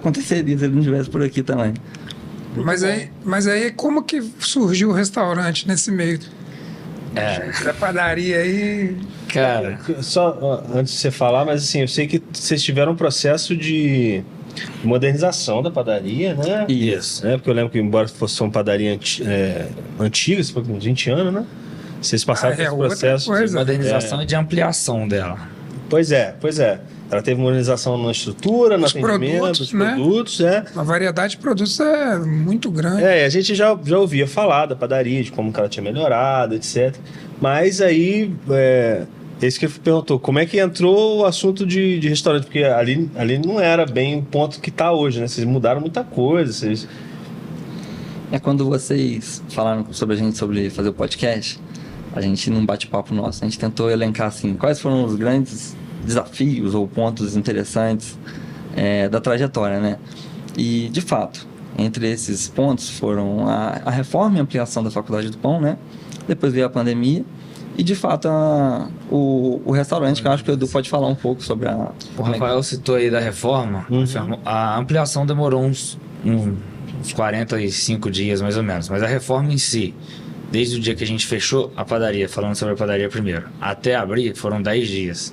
aconteceria se ele não estivesse por aqui também. Mas aí como que surgiu o restaurante nesse meio? Da padaria aí... Cara, só antes de você falar, mas assim, eu sei que vocês tiveram um processo de modernização da padaria, né? Isso. Porque eu lembro que, embora fosse uma padaria antiga, você foi com uns 20 anos, né? Vocês passaram por esse processo de modernização e de ampliação dela. Pois é. Ela teve modernização na estrutura, no atendimento, nos produtos, A variedade de produtos é muito grande. A gente já ouvia falar da padaria, de como que ela tinha melhorado, etc. Mas aí, esse que perguntou, como é que entrou o assunto de restaurante? Porque ali não era bem o ponto que está hoje, né? Vocês mudaram muita coisa, Quando vocês falaram sobre a gente, sobre fazer o podcast, a gente, num bate-papo nosso, a gente tentou elencar, assim, quais foram os grandes desafios ou pontos interessantes da trajetória, né? E, de fato, entre esses pontos foram a reforma e ampliação da Faculdade do Pão, né? Depois veio a pandemia e, de fato, o restaurante, que eu acho que o Edu pode falar um pouco sobre a... O Rafael citou aí da reforma. A ampliação demorou uns 45 dias, mais ou menos. Mas a reforma em si, desde o dia que a gente fechou a padaria, falando sobre a padaria primeiro, até abrir, foram 10 dias.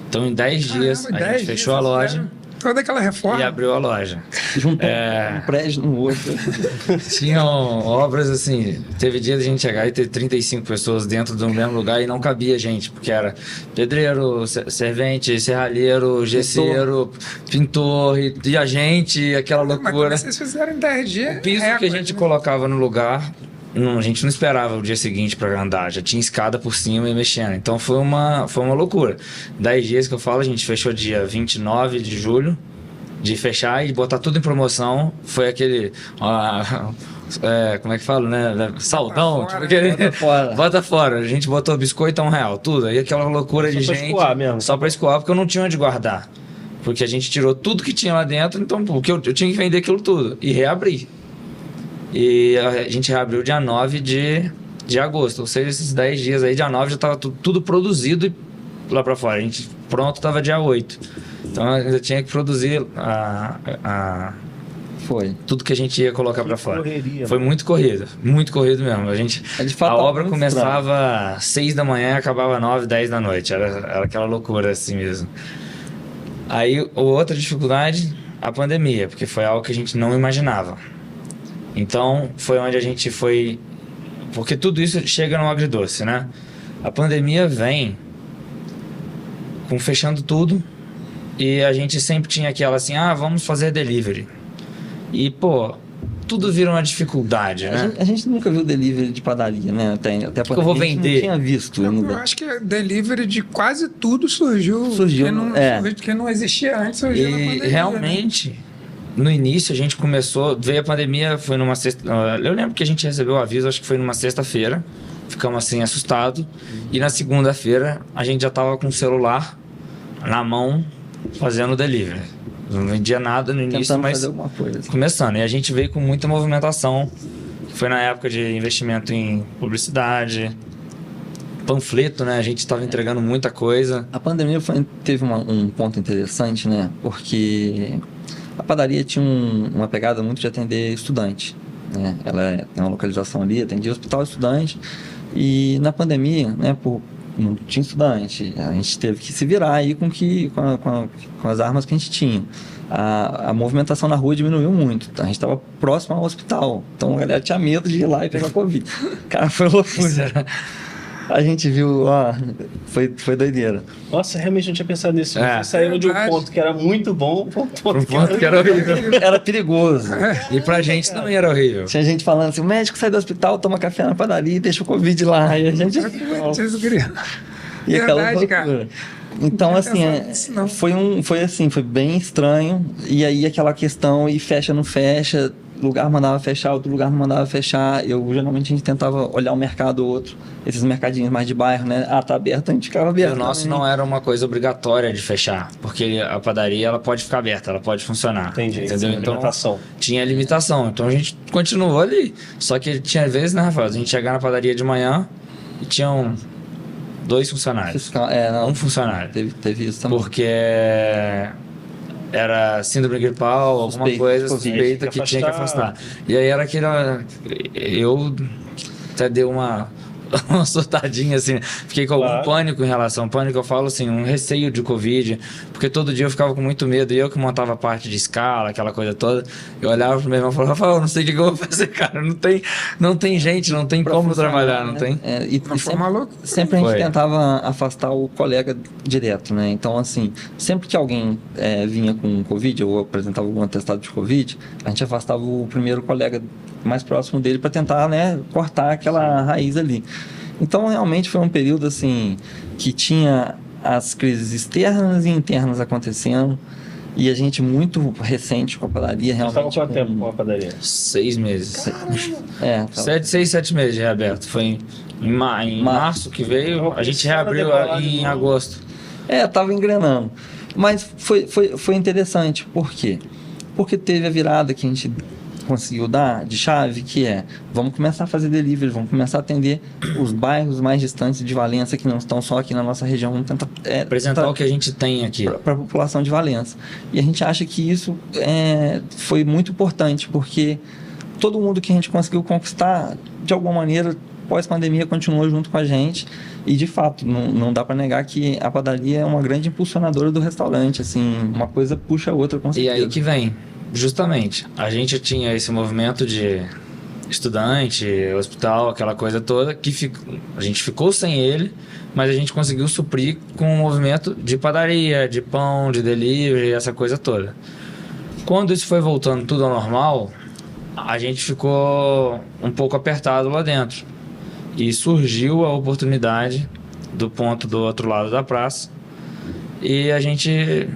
Então, em 10 dias, a gente fechou a loja toda aquela reforma e abriu a loja. Juntou um prédio no outro. Tinham obras assim, teve dia de a gente chegar e ter 35 pessoas dentro do mesmo lugar e não cabia gente, porque era pedreiro, servente, serralheiro, gesseiro, pintor e a gente, aquela loucura. Mas vocês fizeram em 10 dias. O piso que a gente colocava no lugar, a gente não esperava o dia seguinte para andar, já tinha escada por cima e mexendo. Então foi uma loucura. 10 dias que eu falo, a gente fechou dia 29 de julho, de fechar e botar tudo em promoção. Foi aquele... como é que fala, né? Saldão. Bota fora, tipo aquele, bota fora. Bota fora. A gente botou biscoito a R$1, tudo. Aí aquela loucura de gente. Só pra escoar mesmo. Só pra escoar, porque eu não tinha onde guardar. Porque a gente tirou tudo que tinha lá dentro, então porque eu tinha que vender aquilo tudo. E reabrir. E a gente reabriu dia 9 de agosto. Ou seja, esses 10 dias aí, dia 9 já estava tudo produzido lá para fora. A gente pronto estava dia 8. Então ainda tinha que produzir tudo que a gente ia colocar para fora. Foi muito corrido mesmo. A obra começava às 6 da manhã e acabava às 9, 10 da noite. Era aquela loucura assim mesmo. Aí outra dificuldade, a pandemia, porque foi algo que a gente não imaginava. Então, foi onde a gente foi... Porque tudo isso chega no agridoce, né? A pandemia vem fechando tudo e a gente sempre tinha aquela assim, vamos fazer delivery. E, tudo vira uma dificuldade, né? A gente nunca viu delivery de padaria, né? Até a pandemia, eu vou vender. Não tinha visto ainda. Eu acho que delivery de quase tudo surgiu que não existia antes, surgiu na pandemia. E realmente... Né? No início a gente veio a pandemia, foi numa sexta... Eu lembro que a gente recebeu o aviso, acho que foi numa sexta-feira. Ficamos assim assustados. E na segunda-feira a gente já estava com o celular na mão fazendo delivery. Não vendia nada no início, tentando mas fazer alguma coisa. Começando. E a gente veio com muita movimentação. Foi na época de investimento em publicidade, panfleto, né? A gente estava entregando muita coisa. A pandemia teve um ponto interessante, né? Porque... a padaria tinha uma pegada muito de atender estudante, né? Ela tem uma localização ali, atendia hospital estudante. E na pandemia, né, não tinha estudante, a gente teve que se virar aí com as armas que a gente tinha. A movimentação na rua diminuiu muito. A gente estava próximo ao hospital, então a galera tinha medo de ir lá e pegar Covid. Cara, foi loucura. A gente viu, foi doideira. Nossa, realmente não tinha pensado nisso. Vocês saíram de um ponto que era muito bom para um ponto que era horrível. Era perigoso. E pra gente também era horrível. Tinha gente falando assim, o médico sai do hospital, toma café na padaria e deixa o Covid lá. E a gente... E aquela loucura. Então, assim, foi bem estranho. E aí aquela questão, e fecha, não fecha, lugar mandava fechar, outro lugar não mandava fechar. Geralmente a gente tentava olhar um mercado ou outro, esses mercadinhos mais de bairro, né? Tá aberto, a gente ficava aberto. O nosso não era uma coisa obrigatória de fechar, porque a padaria ela pode ficar aberta, ela pode funcionar. Entendi. Entendeu? Então, limitação. Tinha limitação. Então a gente continuou ali. Só que tinha vezes, né, Rafael? A gente chegava na padaria de manhã e tinham 2 funcionários. Um funcionário. Teve isso também. Porque era síndrome gripal, alguma coisa suspeita que tinha que afastar. E aí era aquele... Eu até dei uma surtadinha, assim, fiquei com algum pânico em relação. Pânico, eu falo assim, um receio de Covid, porque todo dia eu ficava com muito medo, e eu que montava a parte de escala, aquela coisa toda, eu olhava pro meu irmão e falava, Rafael, não sei o que eu vou fazer, cara, não tem gente, não tem como trabalhar, não tem? E sempre a gente tentava afastar o colega direto, né? Então, assim, sempre que alguém vinha com Covid, ou apresentava algum atestado de Covid, a gente afastava o primeiro colega mais próximo dele para tentar, né, cortar aquela raiz ali. Então, realmente foi um período assim que tinha as crises externas e internas acontecendo, e a gente muito recente com a padaria, realmente. Você estava quanto tempo com a padaria? 6 meses. 7 meses reaberto. Foi em março que veio, a gente reabriu em agosto. Tava engrenando. Mas foi interessante. Por quê? Porque teve a virada que a gente conseguiu dar de chave, que vamos começar a fazer delivery, vamos começar a atender os bairros mais distantes de Valença, que não estão só aqui na nossa região, vamos tentar apresentar o que a gente tem aqui para a população de Valença. E a gente acha que isso foi muito importante, porque todo mundo que a gente conseguiu conquistar, de alguma maneira, pós-pandemia, continuou junto com a gente. E, de fato, não dá para negar que a padaria é uma grande impulsionadora do restaurante, assim, uma coisa puxa a outra, com certeza. E aí que vem, justamente, a gente tinha esse movimento de estudante, hospital, aquela coisa toda, que a gente ficou sem ele, mas a gente conseguiu suprir com um movimento de padaria, de pão, de delivery, essa coisa toda. Quando isso foi voltando tudo ao normal, a gente ficou um pouco apertado lá dentro. E surgiu a oportunidade do ponto do outro lado da praça. E a gente...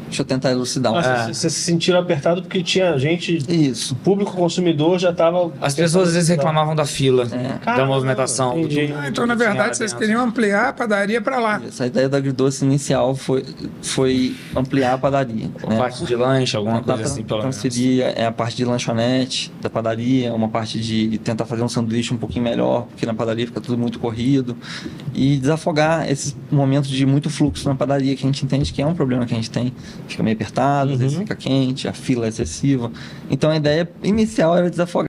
Deixa eu tentar elucidar. Vocês se sentiram apertado porque tinha gente... Isso. O público consumidor já estava... As pessoas às vezes reclamavam da fila, da movimentação. Então, na verdade, vocês queriam ampliar a padaria para lá. Essa ideia da Agridoce inicial foi ampliar a padaria. A parte de lanche, alguma coisa assim, pelo menos. Transferir a parte de lanchonete da padaria, uma parte de tentar fazer um sanduíche um pouquinho melhor, porque na padaria fica tudo muito corrido. E desafogar esses momentos de muito fluxo na padaria, que a gente entende que é um problema que a gente tem. Fica meio apertado, às vezes fica quente, a fila é excessiva. Então a ideia inicial era desafogar